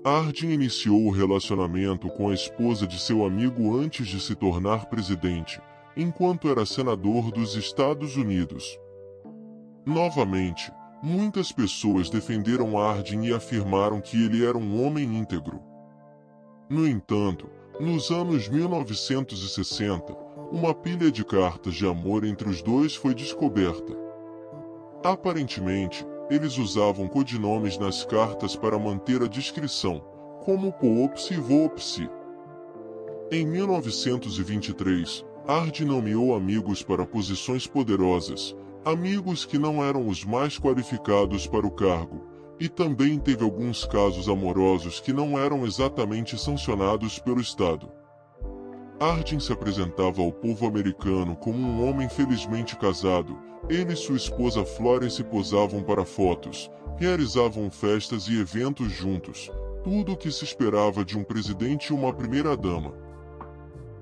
Harding iniciou o relacionamento com a esposa de seu amigo antes de se tornar presidente, enquanto era senador dos Estados Unidos. Novamente, muitas pessoas defenderam Harding e afirmaram que ele era um homem íntegro. No entanto, nos anos 1960, uma pilha de cartas de amor entre os dois foi descoberta. Aparentemente, eles usavam codinomes nas cartas para manter a discrição, como Poopsie e Voopsie. Em 1923, Harding nomeou amigos para posições poderosas, amigos que não eram os mais qualificados para o cargo, e também teve alguns casos amorosos que não eram exatamente sancionados pelo Estado. Harding se apresentava ao povo americano como um homem felizmente casado. Ele e sua esposa Florence posavam para fotos, realizavam festas e eventos juntos, tudo o que se esperava de um presidente e uma primeira-dama.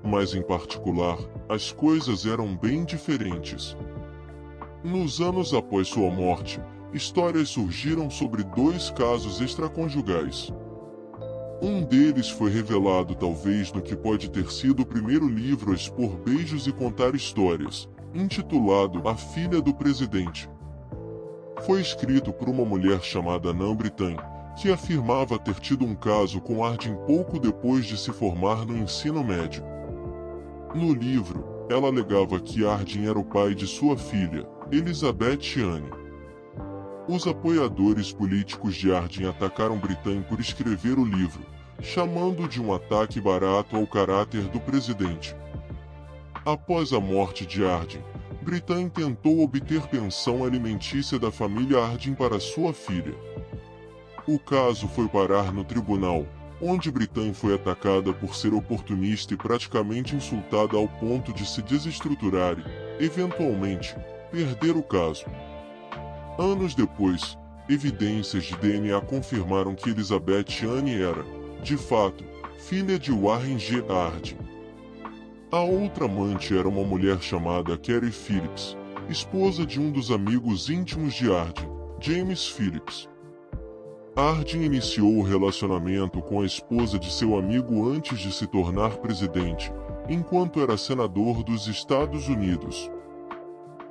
Mas em particular, as coisas eram bem diferentes. Nos anos após sua morte, histórias surgiram sobre dois casos extraconjugais. Um deles foi revelado talvez no que pode ter sido o primeiro livro a expor beijos e contar histórias, intitulado A Filha do Presidente. Foi escrito por uma mulher chamada Nan Brittain, que afirmava ter tido um caso com Harding pouco depois de se formar no ensino médio. No livro, ela alegava que Harding era o pai de sua filha, Elizabeth Anne. Os apoiadores políticos de Harding atacaram Brittain por escrever o livro, chamando de um ataque barato ao caráter do presidente. Após a morte de Harding, Brittain tentou obter pensão alimentícia da família Harding para sua filha. O caso foi parar no tribunal, onde Brittain foi atacada por ser oportunista e praticamente insultada ao ponto de se desestruturar e, eventualmente, perder o caso. Anos depois, evidências de DNA confirmaram que Elizabeth Anne era, de fato, filha de Warren G. Harding. A outra amante era uma mulher chamada Carrie Phillips, esposa de um dos amigos íntimos de Harding, James Phillips. Harding iniciou o relacionamento com a esposa de seu amigo antes de se tornar presidente, enquanto era senador dos Estados Unidos.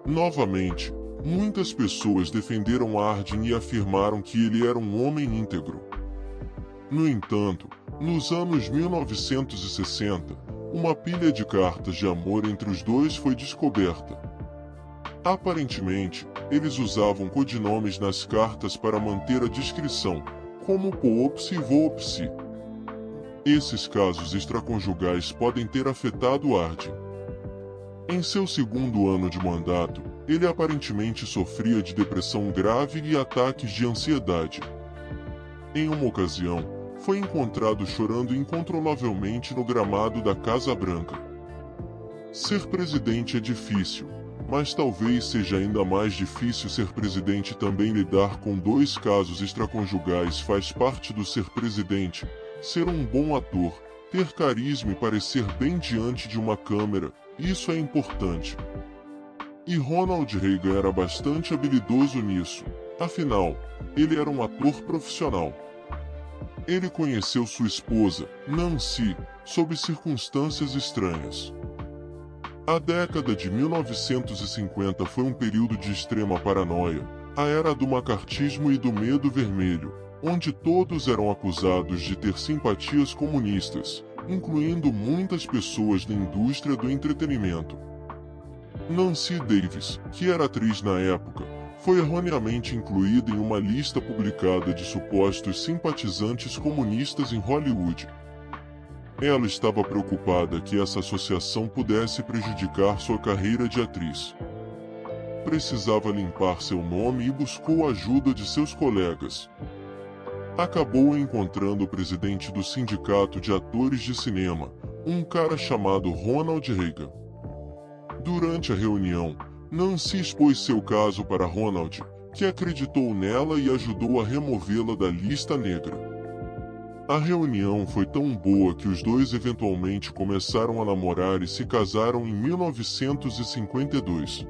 Novamente, muitas pessoas defenderam Harding e afirmaram que ele era um homem íntegro. No entanto, nos anos 1960, uma pilha de cartas de amor entre os dois foi descoberta. Aparentemente, eles usavam codinomes nas cartas para manter a discrição, como Poopsie e Voopsie. Esses casos extraconjugais podem ter afetado Harding. Em seu segundo ano de mandato, ele aparentemente sofria de depressão grave e ataques de ansiedade. Em uma ocasião, foi encontrado chorando incontrolavelmente no gramado da Casa Branca. Ser presidente é difícil, mas talvez seja ainda mais difícil ser presidente. Também lidar com dois casos extraconjugais faz parte do ser presidente, ser um bom ator, ter carisma e parecer bem diante de uma câmera. Isso é importante. E Ronald Reagan era bastante habilidoso nisso, afinal, ele era um ator profissional. Ele conheceu sua esposa, Nancy, sob circunstâncias estranhas. A década de 1950 foi um período de extrema paranoia, a era do macartismo e do medo vermelho, onde todos eram acusados de ter simpatias comunistas, incluindo muitas pessoas da indústria do entretenimento. Nancy Davis, que era atriz na época, foi erroneamente incluída em uma lista publicada de supostos simpatizantes comunistas em Hollywood. Ela estava preocupada que essa associação pudesse prejudicar sua carreira de atriz. Precisava limpar seu nome e buscou a ajuda de seus colegas. Acabou encontrando o presidente do Sindicato de Atores de Cinema, um cara chamado Ronald Reagan. Durante a reunião, Nancy expôs seu caso para Ronald, que acreditou nela e ajudou a removê-la da lista negra. A reunião foi tão boa que os dois eventualmente começaram a namorar e se casaram em 1952.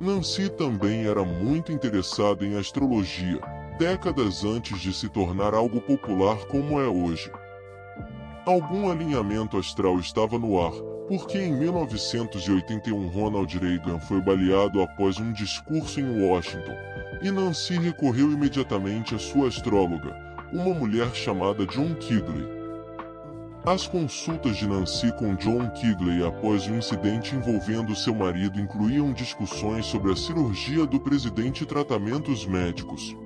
Nancy também era muito interessada em astrologia, décadas antes de se tornar algo popular como é hoje. Algum alinhamento astral estava no ar, porque em 1981 Ronald Reagan foi baleado após um discurso em Washington, e Nancy recorreu imediatamente à sua astróloga, uma mulher chamada John Quigley. As consultas de Nancy com John Quigley após o incidente envolvendo seu marido incluíam discussões sobre a cirurgia do presidente e tratamentos médicos.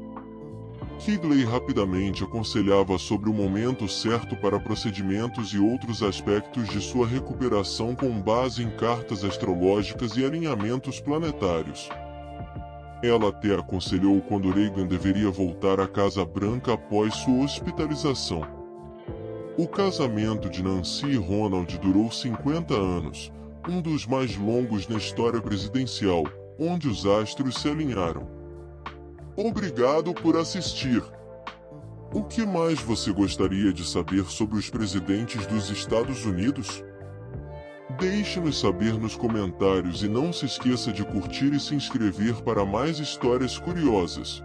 Quigley rapidamente aconselhava sobre o momento certo para procedimentos e outros aspectos de sua recuperação com base em cartas astrológicas e alinhamentos planetários. Ela até aconselhou quando Reagan deveria voltar à Casa Branca após sua hospitalização. O casamento de Nancy e Ronald durou 50 anos, um dos mais longos na história presidencial, onde os astros se alinharam. Obrigado por assistir. O que mais você gostaria de saber sobre os presidentes dos Estados Unidos? Deixe-nos saber nos comentários e não se esqueça de curtir e se inscrever para mais histórias curiosas.